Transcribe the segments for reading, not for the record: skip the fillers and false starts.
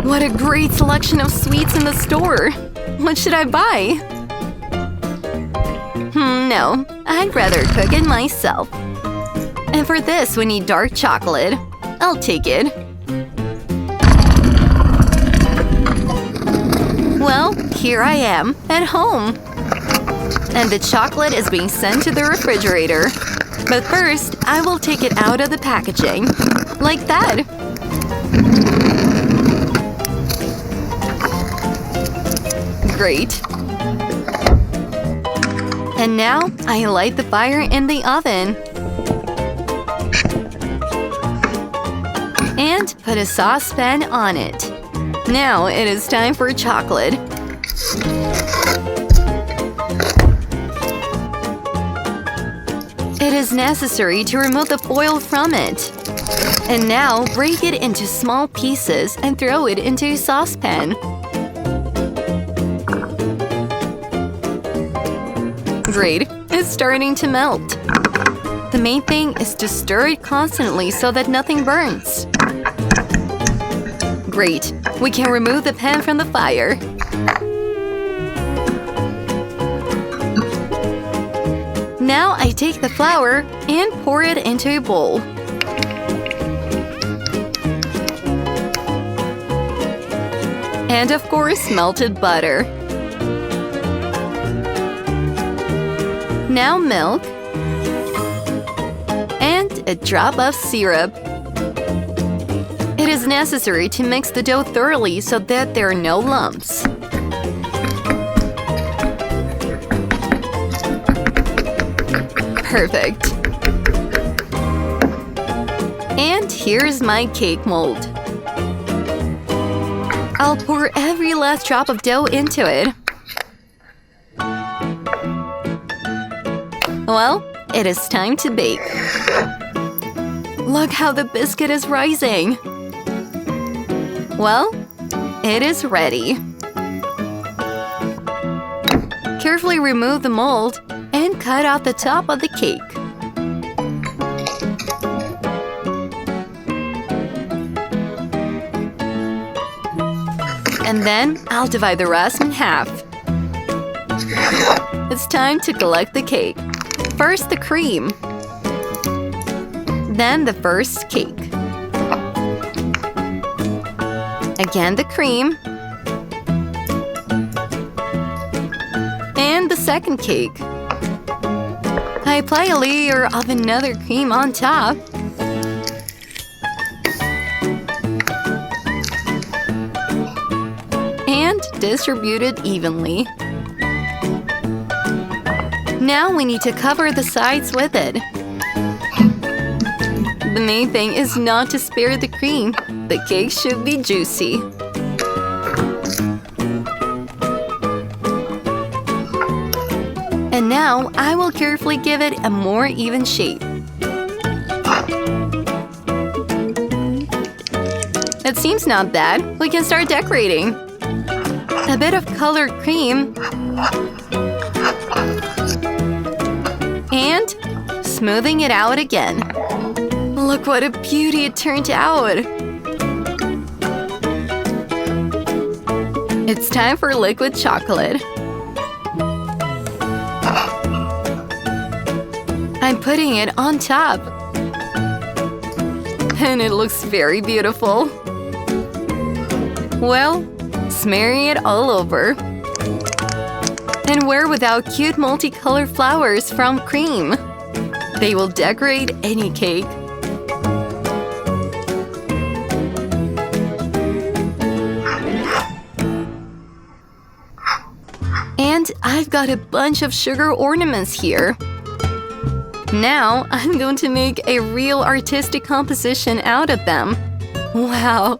What a great selection of sweets in the store! What should I buy? No, I'd rather cook it myself. And for this, we need dark chocolate. I'll take it. Well, here I am, at home. And the chocolate is being sent to the refrigerator. But first, I will take it out of the packaging. Like that. Great. And now, I light the fire in the oven. And put a saucepan on it. Now it is time for chocolate. It is necessary to remove the foil from it. And now break it into small pieces and throw it into a saucepan. Great, it's starting to melt. The main thing is to stir it constantly so that nothing burns. Great, we can remove the pan from the fire. Now I take the flour and pour it into a bowl. And of course, melted butter. Now milk. And a drop of syrup. It is necessary to mix the dough thoroughly so that there are no lumps. Perfect. And here's my cake mold. I'll pour every last drop of dough into it. Well, it is time to bake. Look how the biscuit is rising. Well, it is ready. Carefully remove the mold and cut out the top of the cake. And then I'll divide the rest in half. It's time to collect the cake. First the cream. Then the first cake. Again the cream. And the second cake. I apply a layer of another cream on top. And distribute it evenly. Now we need to cover the sides with it. The main thing is not to spare the cream. The cake should be juicy. And now I will carefully give it a more even shape. It seems not bad. We can start decorating. A bit of colored cream. And smoothing it out again. Look what a beauty it turned out! It's time for liquid chocolate. I'm putting it on top. And it looks very beautiful. Well, smearing it all over. And where without cute multicolored flowers from cream? They will decorate any cake. And I've got a bunch of sugar ornaments here. Now I'm going to make a real artistic composition out of them. Wow!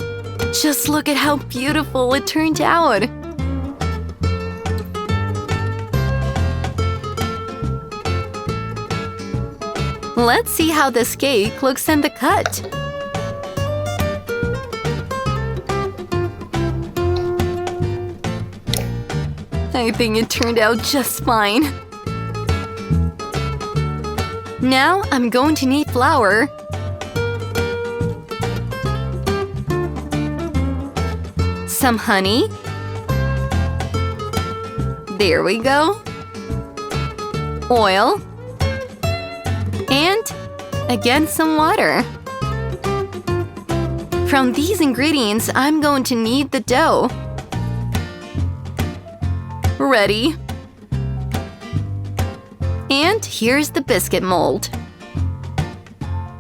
Just look at how beautiful it turned out! Let's see how this cake looks in the cut. I think it turned out just fine. Now I'm going to need flour. Some honey. There we go. Oil. And again, some water. From these ingredients, I'm going to knead the dough. Ready. And here's the biscuit mold.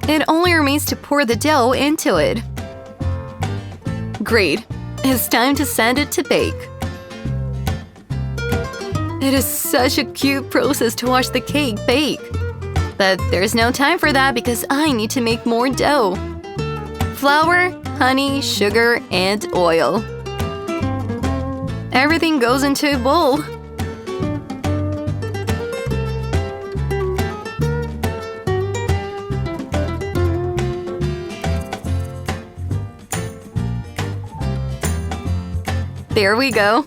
It only remains to pour the dough into it. Great. It's time to send it to bake. It is such a cute process to watch the cake bake. But there's no time for that because I need to make more dough. Flour, honey, sugar, and oil. Everything goes into a bowl. There we go.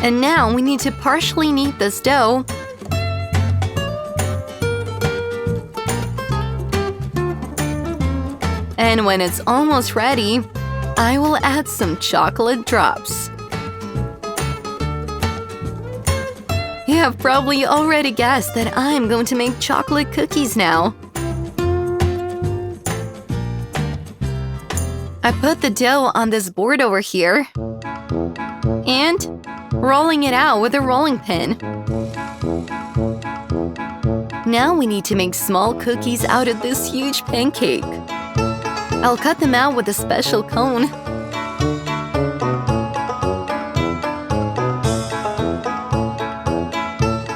And now we need to partially knead this dough. And when it's almost ready, I will add some chocolate drops. You have probably already guessed that I'm going to make chocolate cookies now. I put the dough on this board over here and rolling it out with a rolling pin. Now we need to make small cookies out of this huge pancake. I'll cut them out with a special cone.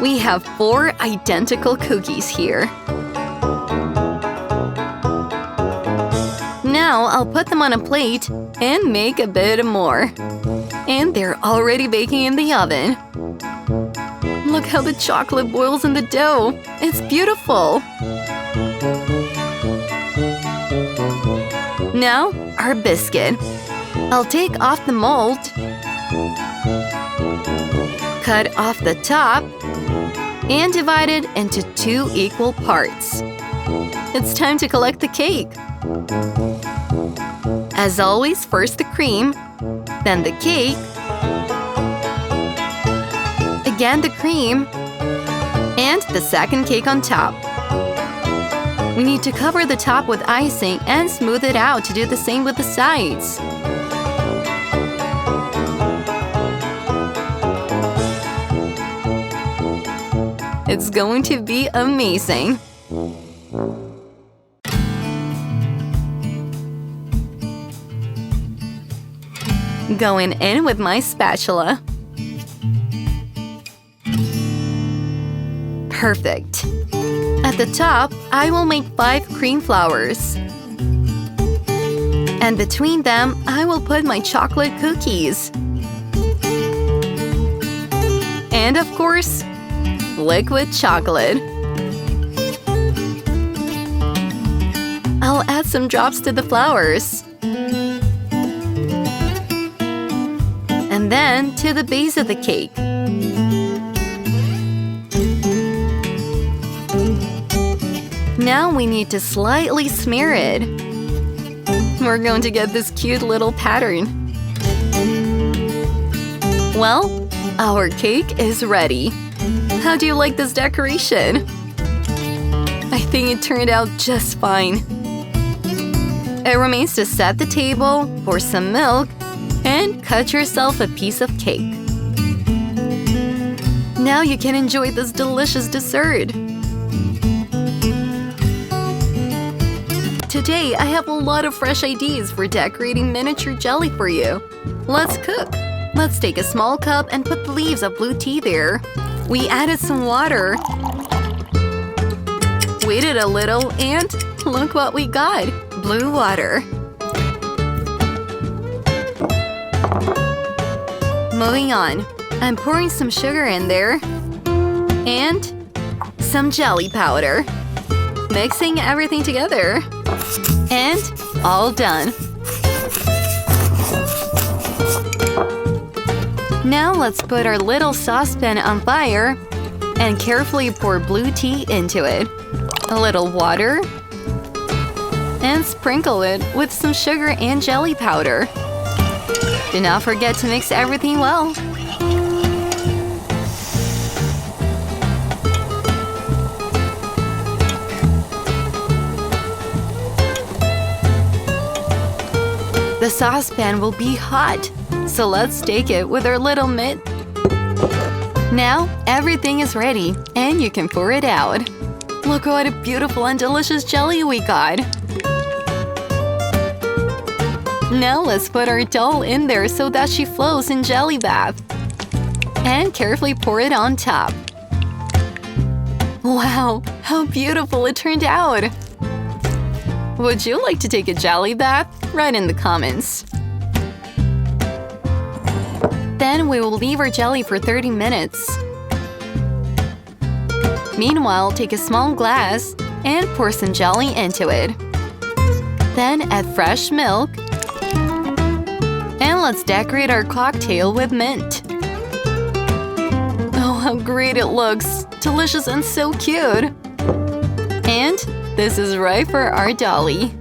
We have 4 identical cookies here. Now I'll put them on a plate and make a bit more. And they're already baking in the oven. Look how the chocolate boils in the dough. It's beautiful. Now, our biscuit. I'll take off the mold, cut off the top, and divide it into 2 equal parts. It's time to collect the cake. As always, first the cream, then the cake, again the cream, and the second cake on top. We need to cover the top with icing and smooth it out to do the same with the sides. It's going to be amazing. Going in with my spatula. Perfect. At the top, I will make 5 cream flowers. And between them, I will put my chocolate cookies. And of course, liquid chocolate. I'll add some drops to the flowers. And then to the base of the cake. Now we need to slightly smear it. We're going to get this cute little pattern. Well, our cake is ready. How do you like this decoration? I think it turned out just fine. It remains to set the table, pour some milk, and cut yourself a piece of cake. Now you can enjoy this delicious dessert. Today, I have a lot of fresh ideas for decorating miniature jelly for you. Let's cook. Let's take a small cup and put the leaves of blue tea there. We added some water, waited a little, and look what we got! Blue water. Moving on, I'm pouring some sugar in there and some jelly powder. Mixing everything together. And all done. Now let's put our little saucepan on fire and carefully pour blue tea into it. A little water. and sprinkle it with some sugar and jelly powder. Do not forget to mix everything well. The saucepan will be hot, so let's take it with our little mitt. Now, everything is ready, and you can pour it out. Look what a beautiful and delicious jelly we got! Now let's put our doll in there so that she flows in jelly bath. And carefully pour it on top. Wow, how beautiful it turned out! Would you like to take a jelly bath? Write in the comments. Then we will leave our jelly for 30 minutes. Meanwhile, take a small glass and pour some jelly into it. Then add fresh milk. And let's decorate our cocktail with mint. Oh, how great it looks! Delicious and so cute! And this is right for our dolly.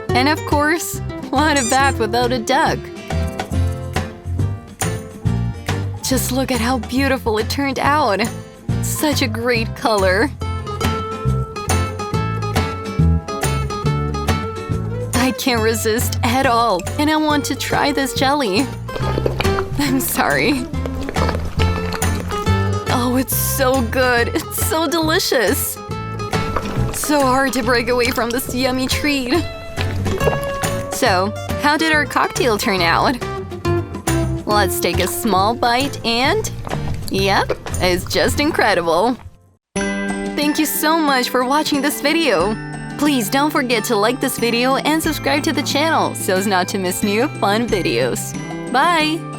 And of course, what a bath without a duck! Just look at how beautiful it turned out! Such a great color! I can't resist at all, and I want to try this jelly. I'm sorry. Oh, it's so good! It's so delicious! So hard to break away from this yummy treat. So, how did our cocktail turn out? Let's take a small bite and… yep, it's just incredible! Thank you so much for watching this video! Please don't forget to like this video and subscribe to the channel so as not to miss new fun videos. Bye!